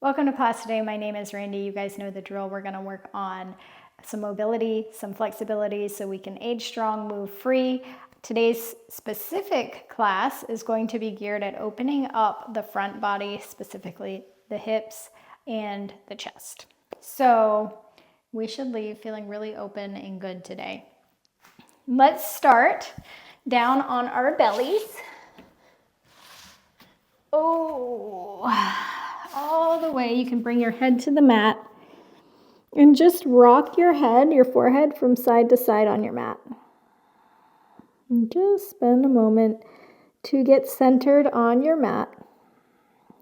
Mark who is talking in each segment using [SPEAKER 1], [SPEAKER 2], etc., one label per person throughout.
[SPEAKER 1] Welcome to class today. My name is Randy. You guys know the drill. We're going to work on some mobility, some flexibility so we can age strong, move free. Today's specific class is going to be geared at opening up the front body, specifically the hips and the chest. So we should leave feeling really open and good today. Let's start down on our bellies. All the way. You can bring your head to the mat and just rock your head, your forehead from side to side on your mat. And just spend a moment to get centered on your mat.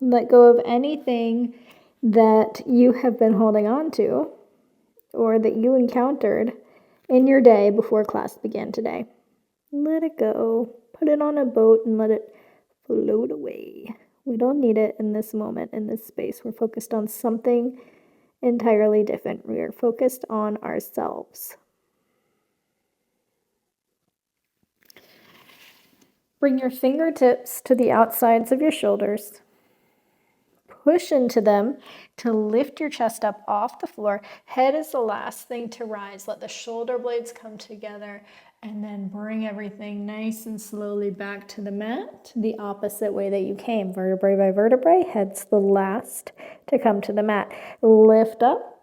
[SPEAKER 1] Let go of anything that you have been holding on to or that you encountered in your day before class began today. Let it go. Put it on a boat and let it float away. We don't need it in this moment, in this space. We're focused on something entirely different. We are focused on ourselves. Bring your fingertips to the outsides of your shoulders. Push into them to lift your chest up off the floor. Head is the last thing to rise. Let the shoulder blades come together and then bring everything nice and slowly back to the mat, the opposite way that you came. Vertebrae by vertebrae, head's the last to come to the mat. Lift up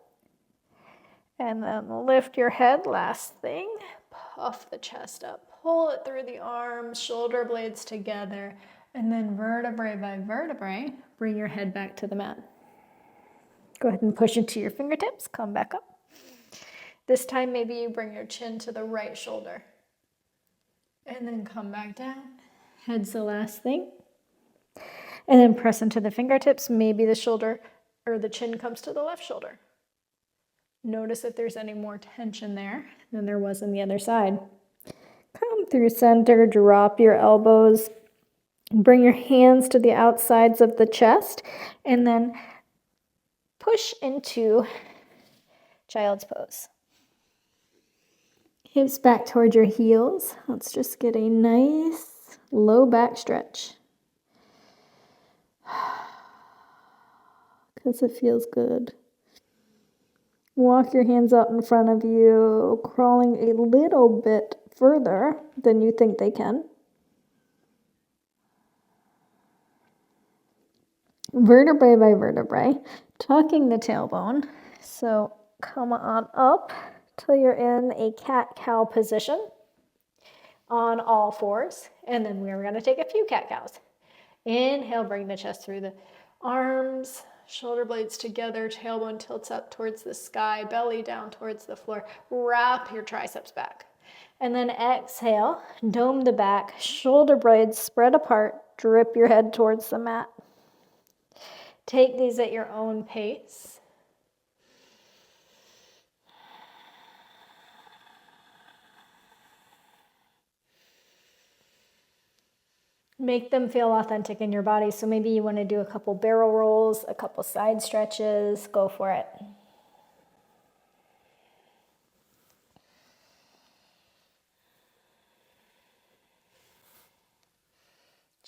[SPEAKER 1] and then lift your head, last thing. Puff the chest up, pull it through the arms, shoulder blades together, and then vertebrae by vertebrae, bring your head back to the mat. Go ahead and push into your fingertips, come back up. This time, maybe you bring your chin to the right shoulder. And then come back down. Head's the last thing. And then press into the fingertips. Maybe the shoulder or the chin comes to the left shoulder. Notice if there's any more tension there than there was on the other side. Come through center, drop your elbows. Bring your hands to the outsides of the chest. And then push into child's pose. Hips back towards your heels. Let's just get a nice low back stretch. Because it feels good. Walk your hands out in front of you, crawling a little bit further than you think they can. Vertebrae by vertebrae, tucking the tailbone. So come on up till you're in a cat-cow position on all fours. And then we're going to take a few cat-cows. Inhale, bring the chest through the arms, shoulder blades together, tailbone tilts up towards the sky, belly down towards the floor. Wrap your triceps back. And then exhale, dome the back, shoulder blades spread apart, drip your head towards the mat. Take these at your own pace. Make them feel authentic in your body. So maybe you want to do a couple barrel rolls, a couple side stretches. Go for it.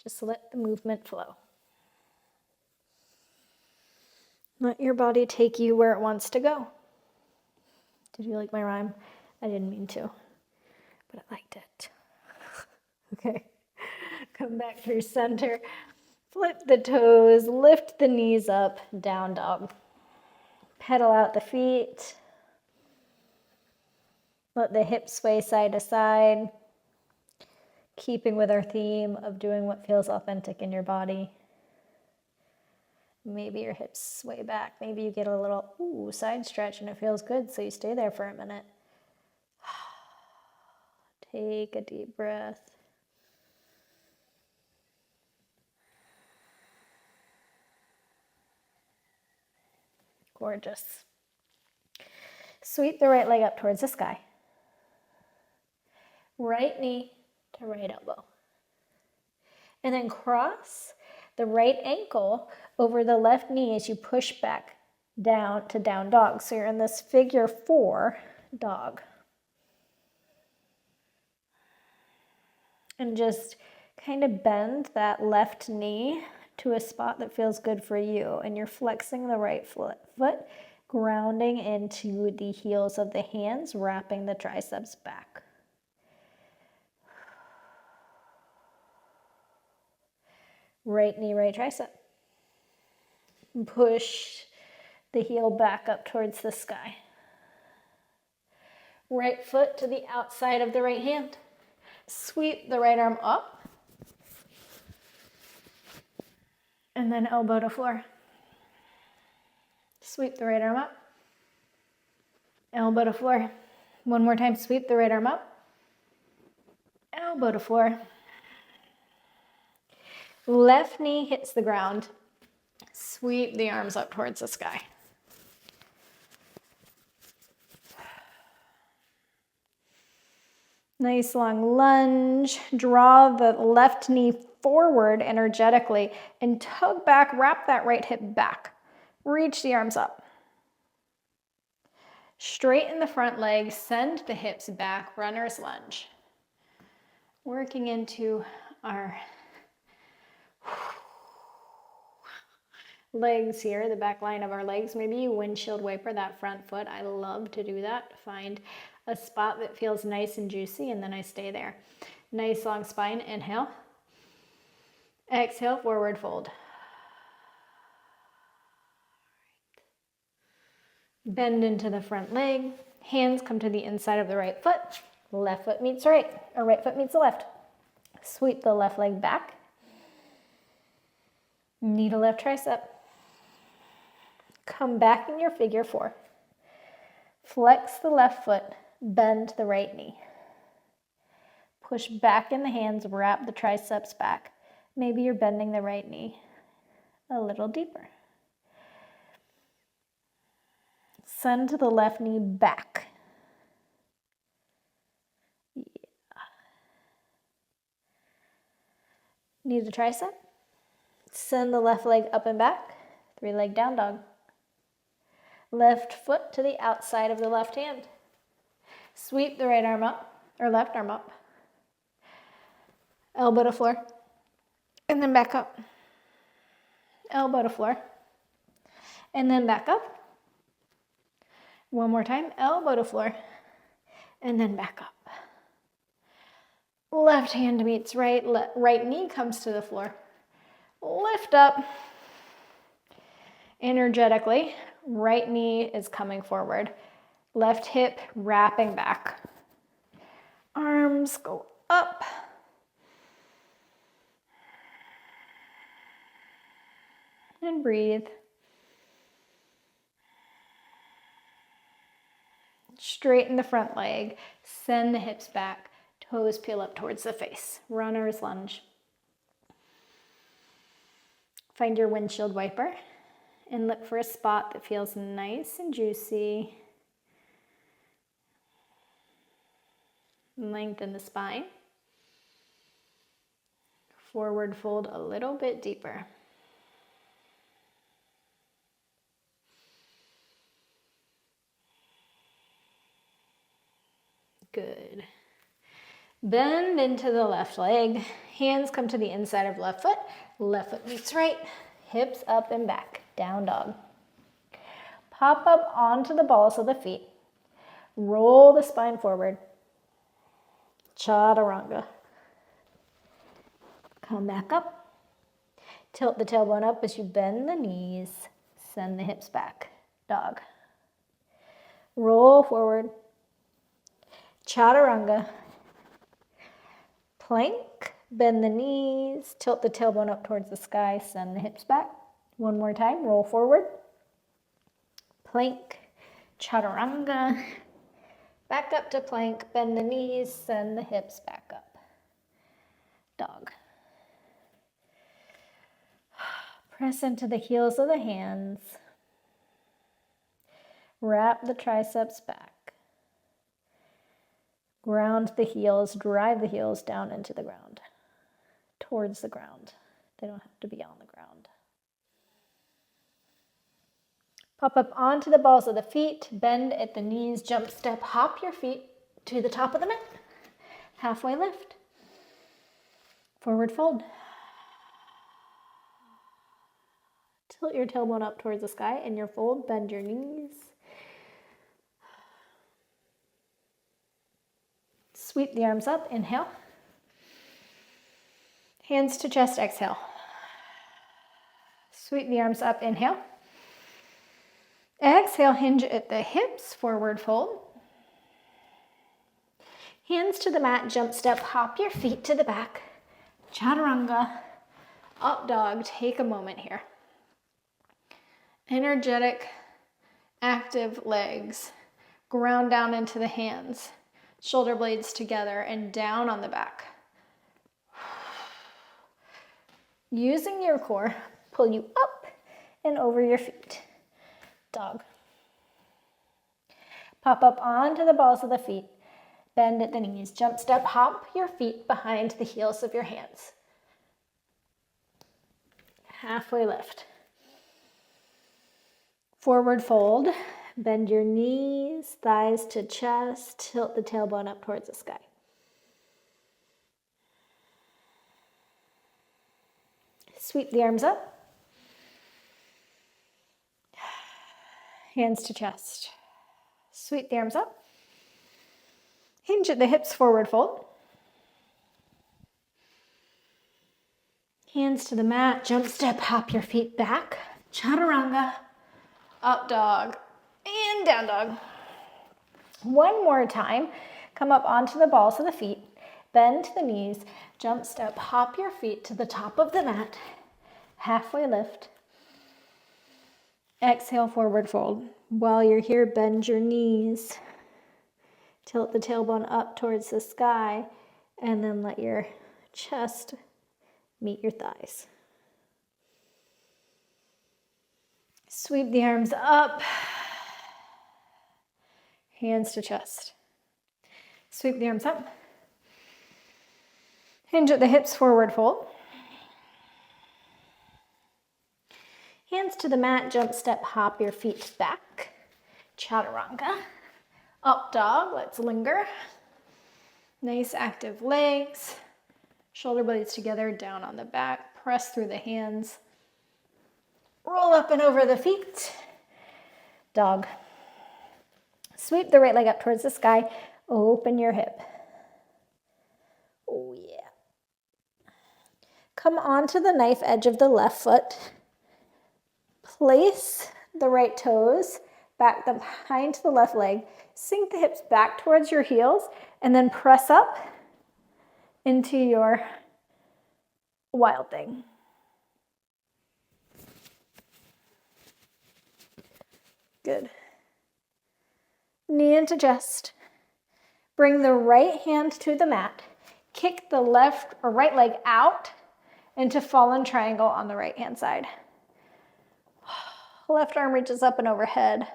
[SPEAKER 1] Just let the movement flow. Let your body take you where it wants to go. Did you like my rhyme? I didn't mean to, but I liked it. Okay. Come back through center, flip the toes, lift the knees up, down dog. Pedal out the feet. Let the hips sway side to side, keeping with our theme of doing what feels authentic in your body. Maybe your hips sway back. Maybe you get a little side stretch and it feels good, so you stay there for a minute. Take a deep breath. Gorgeous. Sweep the right leg up towards the sky. Right knee to right elbow. And then cross the right ankle over the left knee as you push back down to down dog. So you're in this figure 4 dog. And just kind of bend that left knee to a spot that feels good for you, and you're flexing the right foot, grounding into the heels of the hands, wrapping the triceps back. Right knee, right tricep. Push the heel back up towards the sky. Right foot to the outside of the right hand. Sweep the right arm up. And then elbow to floor. Sweep the right arm up. Elbow to floor. One more time, sweep the right arm up. Elbow to floor. Left knee hits the ground. Sweep the arms up towards the sky. Nice long lunge. Draw the left knee forward energetically and tug back, wrap that right hip back. Reach the arms up. Straighten the front leg, send the hips back, runner's lunge. Working into our legs here, the back line of our legs. Maybe you windshield wiper that front foot. I love to do that. Find a spot that feels nice and juicy, and then I stay there. Nice long spine. Inhale. Exhale, forward fold. Bend into the front leg. Hands come to the inside of the right foot. Left foot meets right, or right foot meets the left. Sweep the left leg back. Knee to left tricep. Come back in your figure four. Flex the left foot, bend the right knee. Push back in the hands, wrap the triceps back. Maybe you're bending the right knee a little deeper. Send the left knee back. Yeah. Knee to tricep. Send the left leg up and back. 3-leg down dog. Left foot to the outside of the left hand. Sweep the right arm up, or left arm up. Elbow to floor. And then back up. Elbow to floor. And then back up. One more time, elbow to floor. And then back up. Left hand meets right, right knee comes to the floor. Lift up. Energetically, right knee is coming forward. Left hip wrapping back. Arms go up. And breathe. Straighten the front leg. Send the hips back. Toes peel up towards the face. Runner's lunge. Find your windshield wiper and look for a spot that feels nice and juicy. Lengthen the spine. Forward fold a little bit deeper. Good. Bend into the left leg. Hands come to the inside of left foot. Left foot meets right. Hips up and back. Down dog. Pop up onto the balls of the feet. Roll the spine forward. Chaturanga. Come back up. Tilt the tailbone up as you bend the knees. Send the hips back. Dog. Roll forward. Chaturanga. Plank. Bend the knees. Tilt the tailbone up towards the sky. Send the hips back. One more time. Roll forward. Plank. Chaturanga. Back up to plank. Bend the knees. Send the hips back up. Dog. Press into the heels of the hands. Wrap the triceps back. Ground the heels, drive the heels down into the ground, towards the ground. They don't have to be on the ground. Pop up onto the balls of the feet, bend at the knees, jump step, hop your feet to the top of the mat. Halfway lift. Forward fold. Tilt your tailbone up towards the sky. In your fold, bend your knees. Sweep the arms up, inhale. Hands to chest, exhale. Sweep the arms up, inhale. Exhale, hinge at the hips, forward fold. Hands to the mat, jump step, hop your feet to the back. Chaturanga, up dog, take a moment here. Energetic, active legs. Ground down into the hands. Shoulder blades together and down on the back. Using your core, pull you up and over your feet. Dog. Pop up onto the balls of the feet. Bend at the knees. Jump step, hop your feet behind the heels of your hands. Halfway lift. Forward fold. Bend your knees, thighs to chest. Tilt the tailbone up towards the sky. Sweep the arms up. Hands to chest. Sweep the arms up. Hinge at the hips, forward fold. Hands to the mat, jump step, hop your feet back. Chaturanga, up dog, and down dog. One more time, come up onto the balls of the feet, bend to the knees, jump step, hop your feet to the top of the mat, halfway lift. Exhale, forward fold. While you're here, bend your knees. Tilt the tailbone up towards the sky, and then let your chest meet your thighs. Sweep the arms up. Hands to chest. Sweep the arms up. Hinge at the hips, forward fold. Hands to the mat, jump step, hop your feet back. Chaturanga. Up dog, let's linger. Nice active legs. Shoulder blades together, down on the back. Press through the hands. Roll up and over the feet. Dog. Sweep the right leg up towards the sky. Open your hip. Oh yeah. Come onto the knife edge of the left foot. Place the right toes back behind the left leg. Sink the hips back towards your heels and then press up into your wild thing. Good. Knee into chest. Bring the right hand to the mat. Kick the left or right leg out into fallen triangle on the right hand side. Left arm reaches up and overhead.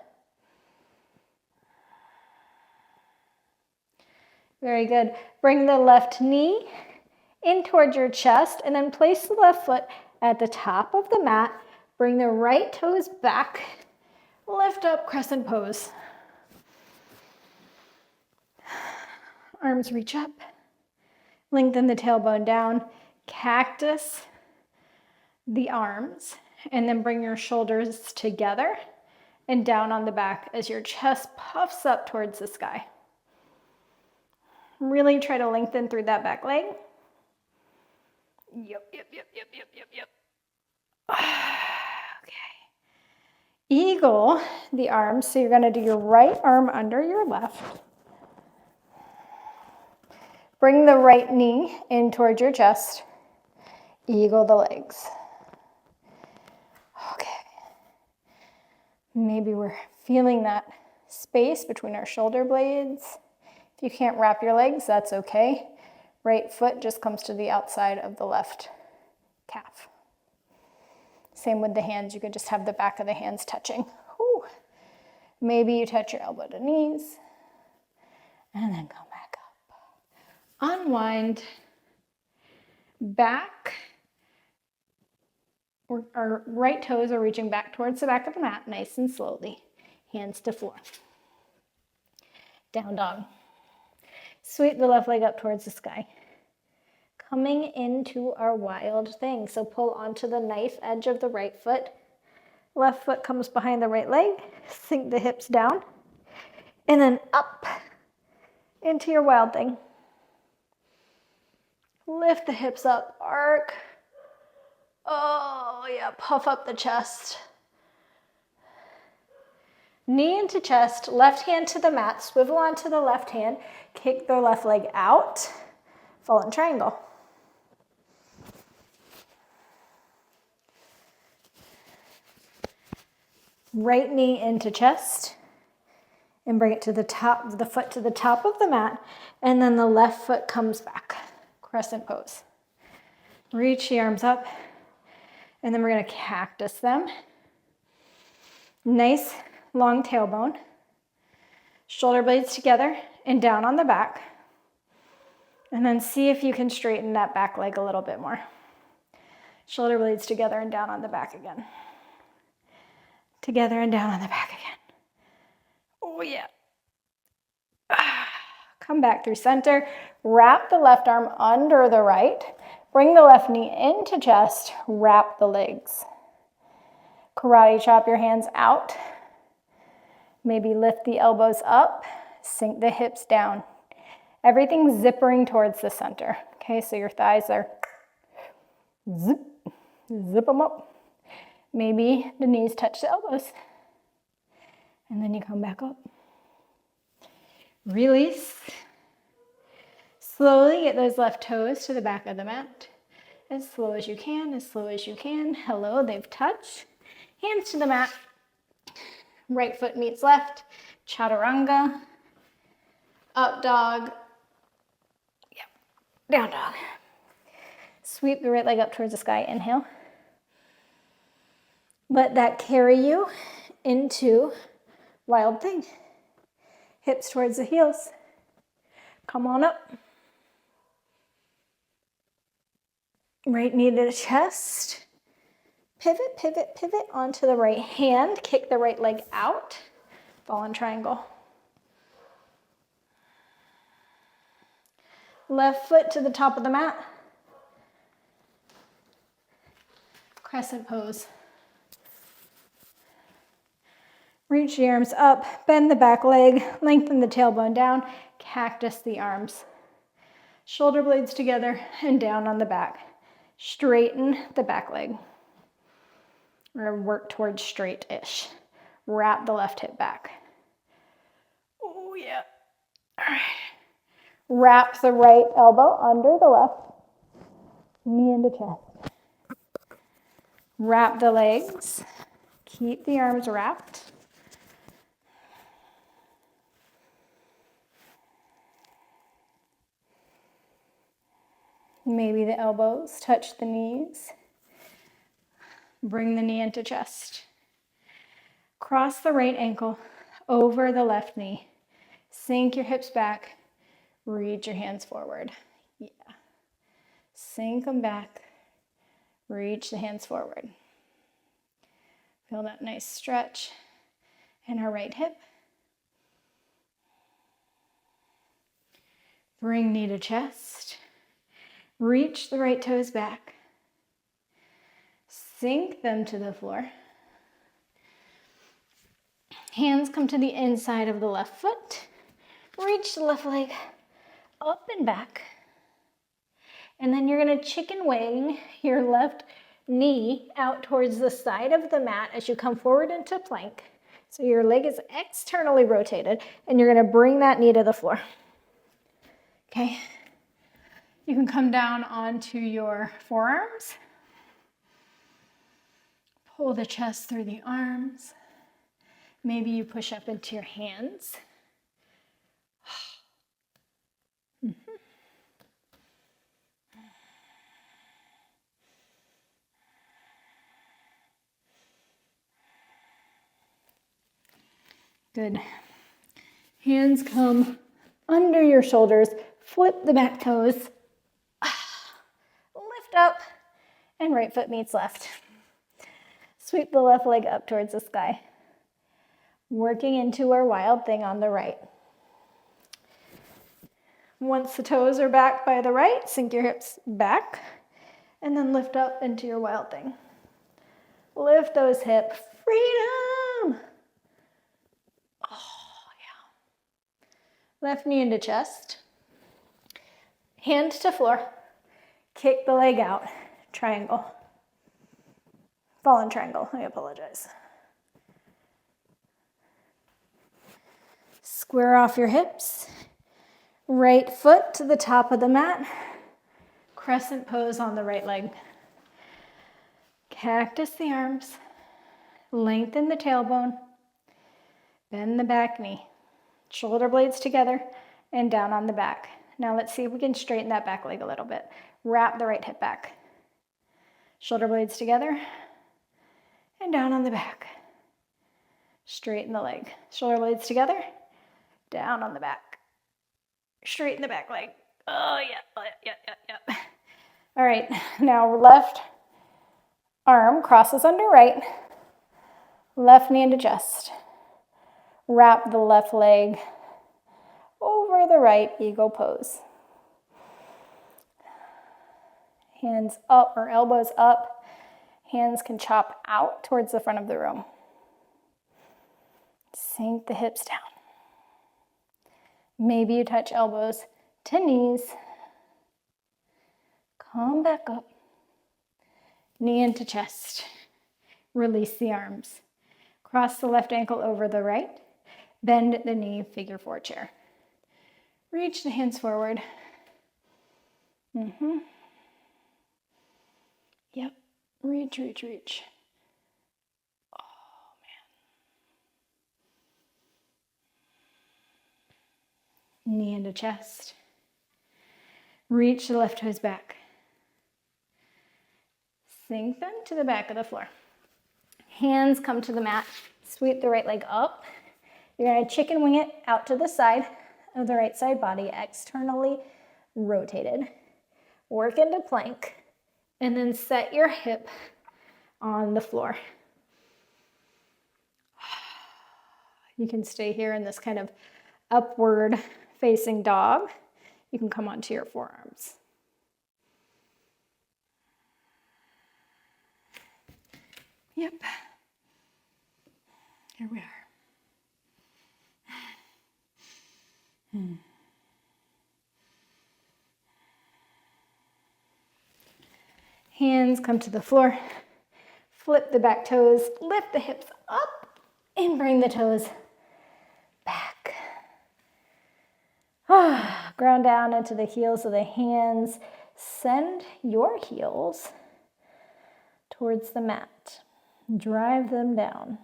[SPEAKER 1] Very good. Bring the left knee in towards your chest and then place the left foot at the top of the mat. Bring the right toes back. Lift up, crescent pose. Arms reach up. Lengthen the tailbone down. Cactus the arms. And then bring your shoulders together and down on the back as your chest puffs up towards the sky. Really try to lengthen through that back leg. Yep. Okay. Eagle the arms. So you're going to do your right arm under your left. Bring the right knee in towards your chest. Eagle the legs. Okay. Maybe we're feeling that space between our shoulder blades. If you can't wrap your legs, that's okay. Right foot just comes to the outside of the left calf. Same with the hands. You could just have the back of the hands touching. Whew. Maybe you touch your elbow to knees and then come back up. Unwind back. Our right toes are reaching back towards the back of the mat, nice and slowly. Hands to floor. Down dog. Sweep the left leg up towards the sky. Coming into our wild thing. So pull onto the knife edge of the right foot. Left foot comes behind the right leg. Sink the hips down. And then up into your wild thing. Lift the hips up, arc. Oh yeah, puff up the chest. Knee into chest, left hand to the mat, swivel onto the left hand, kick the left leg out, fallen triangle. Right knee into chest and bring it to the top, the foot to the top of the mat, and then the left foot comes back, crescent pose. Reach the arms up, and then we're gonna cactus them. Nice long tailbone. Shoulder blades together and down on the back. And then see if you can straighten that back leg a little bit more. Shoulder blades together and down on the back again. Together and down on the back again. Oh yeah. Come back through center. Wrap the left arm under the right. Bring the left knee into chest. Wrap the legs. Karate chop your hands out. Maybe lift the elbows up. Sink the hips down. Everything's zippering towards the center. Okay, so your thighs are zip them up. Maybe the knees touch the elbows. And then you come back up. Release. Slowly get those left toes to the back of the mat. As slow as you can, as slow as you can. Hello, they've touched. Hands to the mat. Right foot meets left. Chaturanga. Up dog. Yep. Down dog. Sweep the right leg up towards the sky. Inhale. Let that carry you into wild thing. Hips towards the heels. Come on up. Right knee to the chest. Pivot, pivot, pivot onto the right hand. Kick the right leg out. Fallen triangle. Left foot to the top of the mat. Crescent pose. Reach the arms up, bend the back leg, lengthen the tailbone down, cactus the arms. Shoulder blades together and down on the back. Straighten the back leg. We're gonna work towards straight-ish. Wrap the left hip back. Oh yeah. All right. Wrap the right elbow under the left. Knee into chest. Wrap the legs. Keep the arms wrapped. Maybe the elbows touch the knees. Bring the knee into chest. Cross the right ankle over the left knee. Sink your hips back. Reach your hands forward. Yeah. Sink them back. Reach the hands forward. Feel that nice stretch in our right hip. Bring knee to chest. Reach the right toes back. Sink them to the floor. Hands come to the inside of the left foot. Reach the left leg up and back. And then you're going to chicken wing your left knee out towards the side of the mat as you come forward into plank. So your leg is externally rotated and you're going to bring that knee to the floor. Okay. You can come down onto your forearms. Pull the chest through the arms. Maybe you push up into your hands. Good. Hands come under your shoulders. Flip the back toes. Lift up. And right foot meets left. Sweep the left leg up towards the sky. Working into our wild thing on the right. Once the toes are back by the right, sink your hips back. And then lift up into your wild thing. Lift those hips. Freedom. Oh, yeah. Left knee into chest. Hand to floor. Kick the leg out. Triangle. Fallen triangle. I apologize. Square off your hips. Right foot to the top of the mat. Crescent pose on the right leg. Cactus the arms. Lengthen the tailbone. Bend the back knee. Shoulder blades together and down on the back. Now let's see if we can straighten that back leg a little bit. Wrap the right hip back. Shoulder blades together and down on the back. Straighten the leg. Shoulder blades together, down on the back. Straighten the back leg. Oh, yeah. All right, now left arm crosses under right. Left knee into chest. Wrap the left leg over the right, eagle pose. Hands up or elbows up. Hands can chop out towards the front of the room. Sink the hips down. Maybe you touch elbows to knees. Come back up. Knee into chest. Release the arms. Cross the left ankle over the right. Bend the knee, figure four chair. Reach the hands forward. Yep. Reach. Oh, man. Knee into chest. Reach the left toes back. Sink them to the back of the floor. Hands come to the mat. Sweep the right leg up. You're going to chicken wing it out to the side of the right side body, externally rotated. Work into plank, and then set your hip on the floor. You can stay here in this kind of upward facing dog. You can come onto your forearms. Yep. Here we are. Hands come to the floor. Flip the back toes. Lift the hips up and bring the toes back. Ground down into the heels of the hands. Send your heels towards the mat. Drive them down.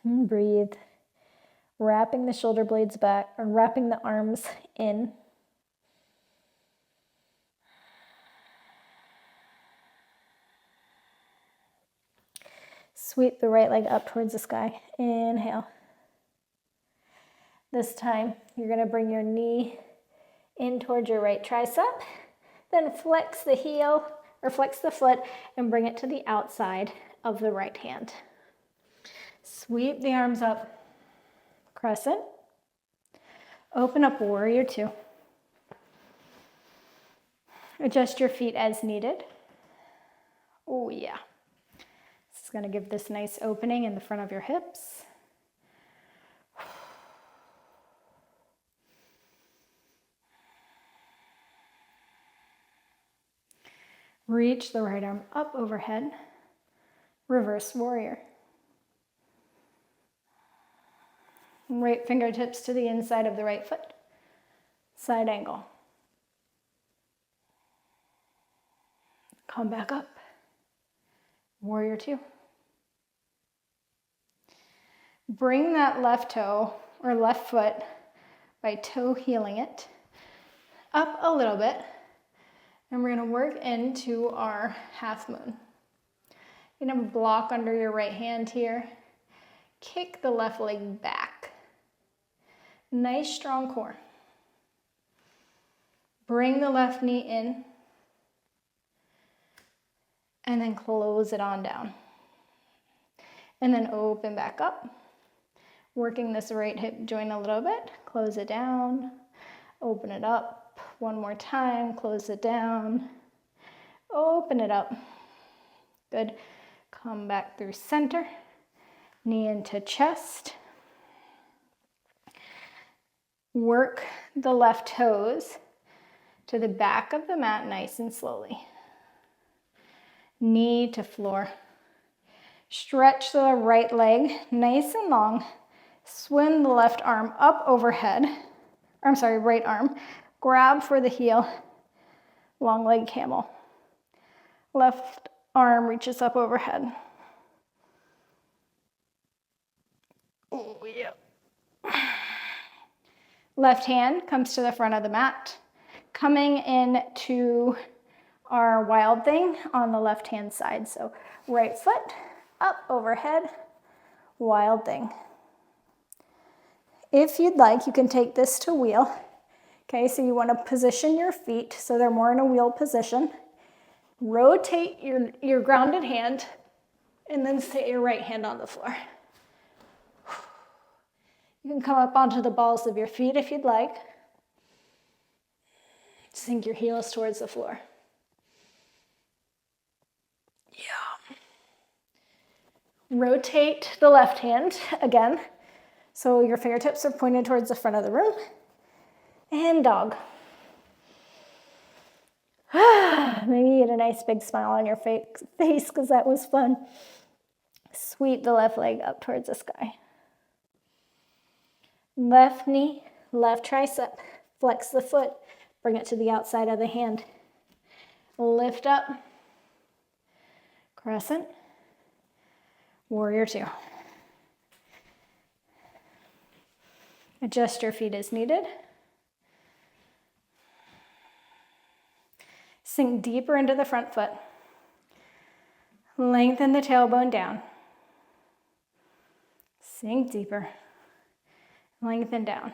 [SPEAKER 1] And breathe. Wrapping the shoulder blades back, or wrapping the arms in. Sweep the right leg up towards the sky. Inhale. This time, you're going to bring your knee in towards your right tricep. Then flex the heel, or flex the foot, and bring it to the outside of the right hand. Sweep the arms up. Crescent. Open up, warrior two. Adjust your feet as needed. Oh, yeah. This is going to give this nice opening in the front of your hips. Reach the right arm up overhead. Reverse warrior. Right fingertips to the inside of the right foot. Side angle. Come back up. Warrior two. Bring that left toe or left foot by toe heeling it up a little bit. And we're going to work into our half moon. You're going to block under your right hand here. Kick the left leg back. Nice strong core. Bring the left knee in. And then close it on down. And then open back up. Working this right hip joint a little bit. Close it down. Open it up. One more time. Close it down. Open it up. Good. Come back through center. Knee into chest. Work the left toes to the back of the mat nice and slowly. Knee to floor. Stretch the right leg nice and long. Swim the left arm up overhead. Right arm. Grab for the heel. Long leg camel. Left arm reaches up overhead. Oh, yeah. Left hand comes to the front of the mat. Coming into our wild thing on the left hand side. So right foot up overhead, wild thing. If you'd like, you can take this to wheel. Okay, so you want to position your feet so they're more in a wheel position. Rotate your grounded hand and then sit your right hand on the floor. You can come up onto the balls of your feet if you'd like. Sink your heels towards the floor. Yeah. Rotate the left hand again. So your fingertips are pointed towards the front of the room. And dog. Maybe you get a nice big smile on your face because that was fun. Sweep the left leg up towards the sky. Left knee, left tricep. Flex the foot. Bring it to the outside of the hand. Lift up. Crescent. Warrior two. Adjust your feet as needed. Sink deeper into the front foot. Lengthen the tailbone down. Sink deeper. Lengthen down.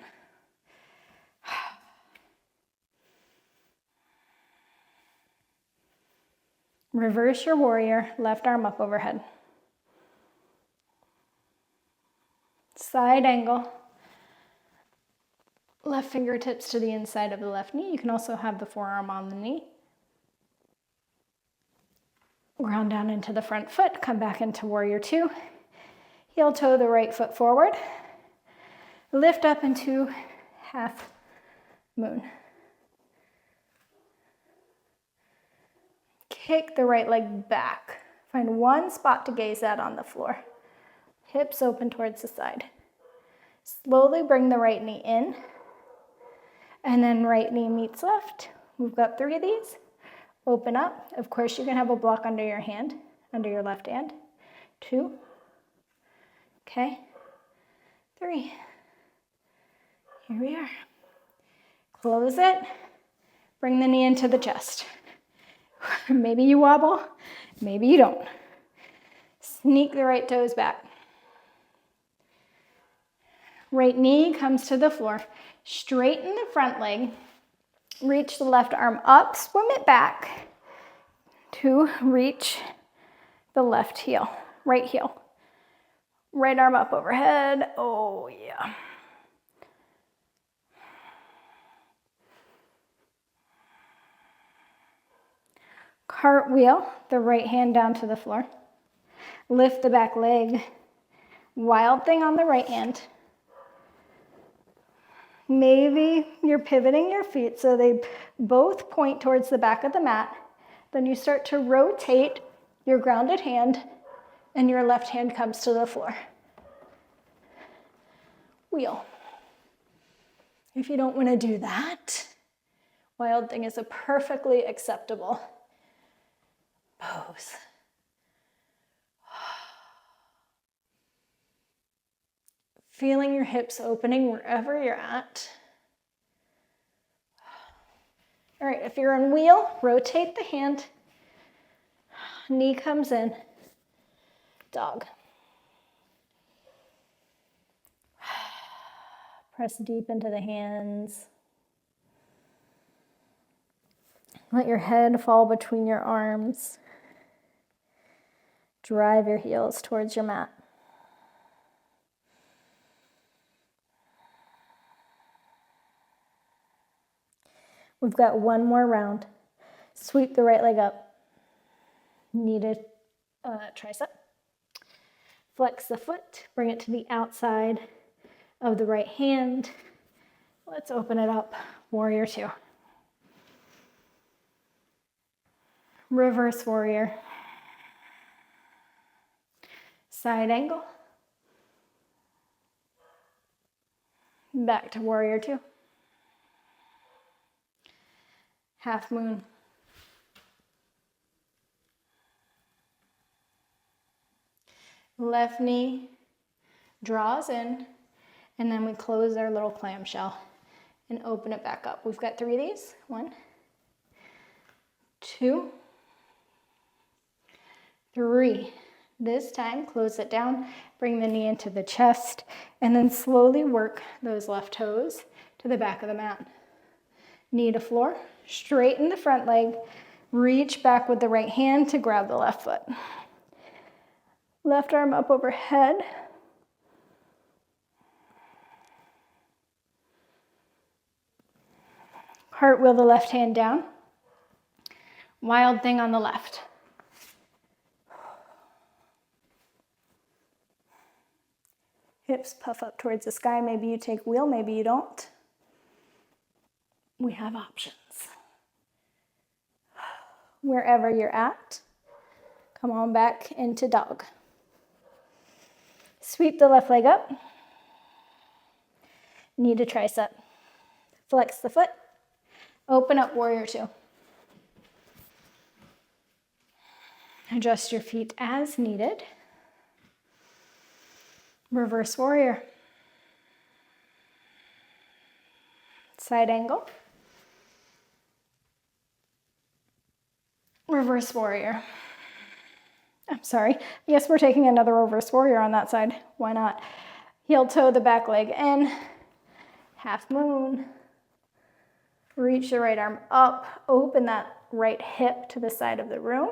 [SPEAKER 1] Reverse your warrior, left arm up overhead. Side angle. Left fingertips to the inside of the left knee. You can also have the forearm on the knee. Ground down into the front foot, come back into warrior two. Heel toe the right foot forward. Lift up into half moon. Kick the right leg back. Find one spot to gaze at on the floor. Hips open towards the side. Slowly bring the right knee in. And then right knee meets left. We've got 3 of these. Open up. Of course, you can have a block under your hand, under your left hand. 2. Okay. 3. Here we are. Close it. Bring the knee into the chest. Maybe you wobble, maybe you don't. Sneak the right toes back. Right knee comes to the floor. Straighten the front leg. Reach the left arm up, swim it back to reach the left heel, right heel. Right arm up overhead. Oh, yeah. Cartwheel the right hand down to the floor. Lift the back leg. Wild thing on the right hand. Maybe you're pivoting your feet so they both point towards the back of the mat. Then you start to rotate your grounded hand and your left hand comes to the floor. Wheel. If you don't want to do that, wild thing is a perfectly acceptable pose. Feeling your hips opening wherever you're at. All right, if you're on wheel, rotate the hand. Knee comes in. Dog. Press deep into the hands. Let your head fall between your arms. Drive your heels towards your mat. We've got one more round. Sweep the right leg up. Knee to tricep. Flex the foot, bring it to the outside of the right hand. Let's open it up, warrior two. Reverse warrior. Side angle. Back to warrior two. Half moon. Left knee draws in, and then we close our little clamshell and open it back up. We've got 3 of these. 1, 2, 3. This time, close it down, bring the knee into the chest, and then slowly work those left toes to the back of the mat. Knee to floor, straighten the front leg, reach back with the right hand to grab the left foot. Left arm up overhead. Cartwheel the left hand down. Wild thing on the left. Hips puff up towards the sky. Maybe you take wheel, maybe you don't. We have options. Wherever you're at, come on back into dog. Sweep the left leg up. Knee to tricep. Flex the foot. Open up warrior two. Adjust your feet as needed. Reverse warrior. Side angle. Reverse warrior. I'm sorry. Yes, we're taking another reverse warrior on that side. Why not? Heel toe the back leg in. Half moon. Reach the right arm up. Open that right hip to the side of the room.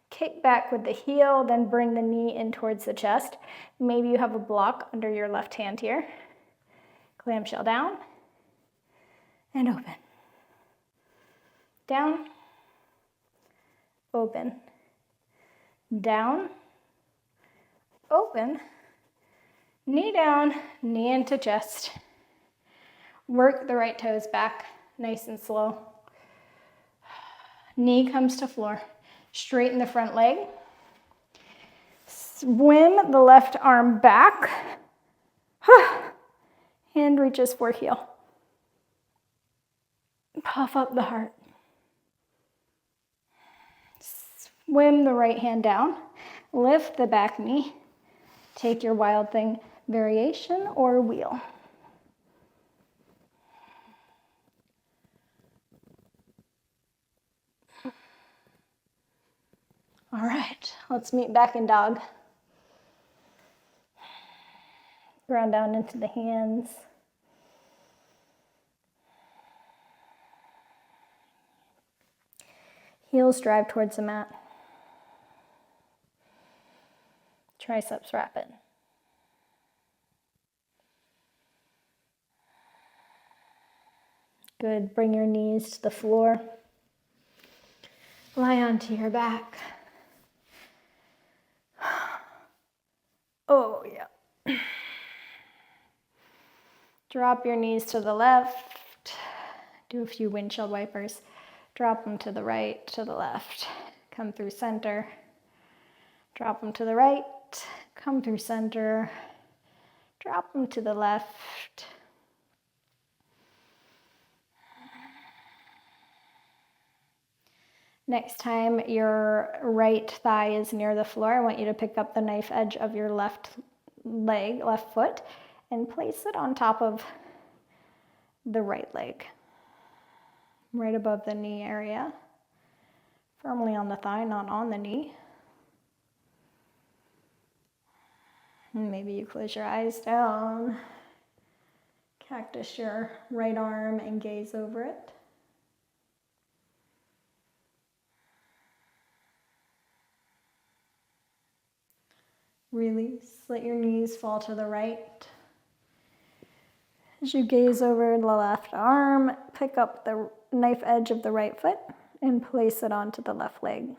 [SPEAKER 1] Kick back with the heel, then bring the knee in towards the chest. Maybe you have a block under your left hand here. Clamshell down and open. Down, open. Down, open. Knee down, knee into chest. Work the right toes back, nice and slow. Knee comes to floor. Straighten the front leg. Swim the left arm back. Hand reaches for heel. Puff up the heart. Swim the right hand down. Lift the back knee. Take your wild thing variation or wheel. All right, let's meet back in dog. Ground down into the hands. Heels drive towards the mat. Triceps rapid. Good, bring your knees to the floor. Lie onto your back. Oh, yeah. Drop your knees to the left. Do a few windshield wipers. Drop them to the right, to the left. Come through center. Drop them to the right. Come through center. Drop them to the left. Next time your right thigh is near the floor, I want you to pick up the knife edge of your left leg, left foot, and place it on top of the right leg, right above the knee area, firmly on the thigh, not on the knee. And maybe you close your eyes down, cactus your right arm and gaze over it. Release, let your knees fall to the right. As you gaze over the left arm, pick up the knife edge of the right foot and place it onto the left leg.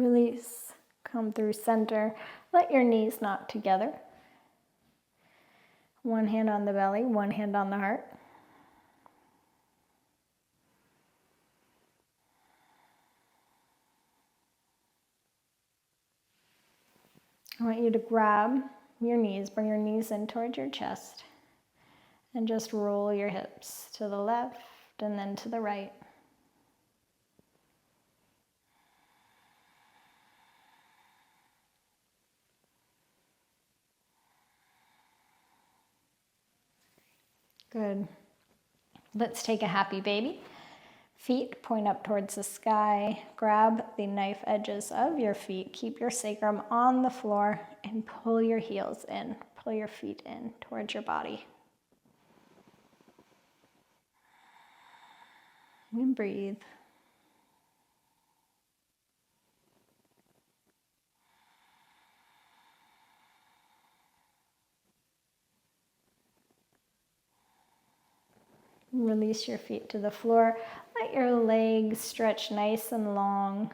[SPEAKER 1] Release, come through center. Let your knees knock together. One hand on the belly, one hand on the heart. I want you to grab your knees, bring your knees in towards your chest, and just roll your hips to the left and then to the right. Good. Let's take a happy baby. Feet point up towards the sky. Grab the knife edges of your feet. Keep your sacrum on the floor and pull your heels in. Pull your feet in towards your body. And breathe. Release your feet to the floor. Let your legs stretch nice and long.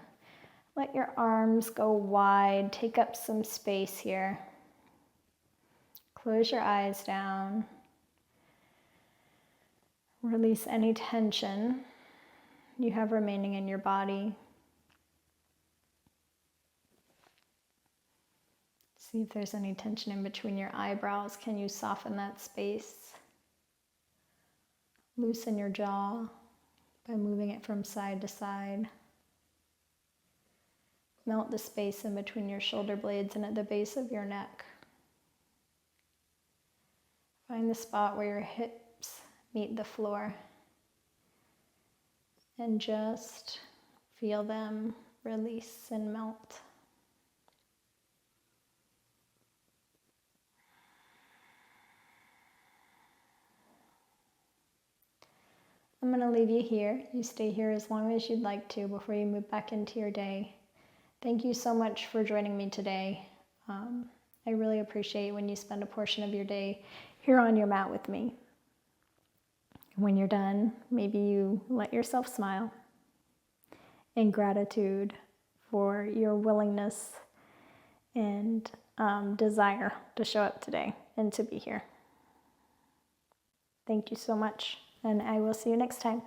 [SPEAKER 1] Let your arms go wide. Take up some space here. Close your eyes down. Release any tension you have remaining in your body. See if there's any tension in between your eyebrows. Can you soften that space? Loosen your jaw by moving it from side to side. Melt the space in between your shoulder blades and at the base of your neck. Find the spot where your hips meet the floor and just feel them release and melt. I'm going to leave you here. You stay here as long as you'd like to before you move back into your day. Thank you so much for joining me today. I really appreciate when you spend a portion of your day here on your mat with me. When you're done, maybe you let yourself smile in gratitude for your willingness and desire to show up today and to be here. Thank you so much, and I will see you next time.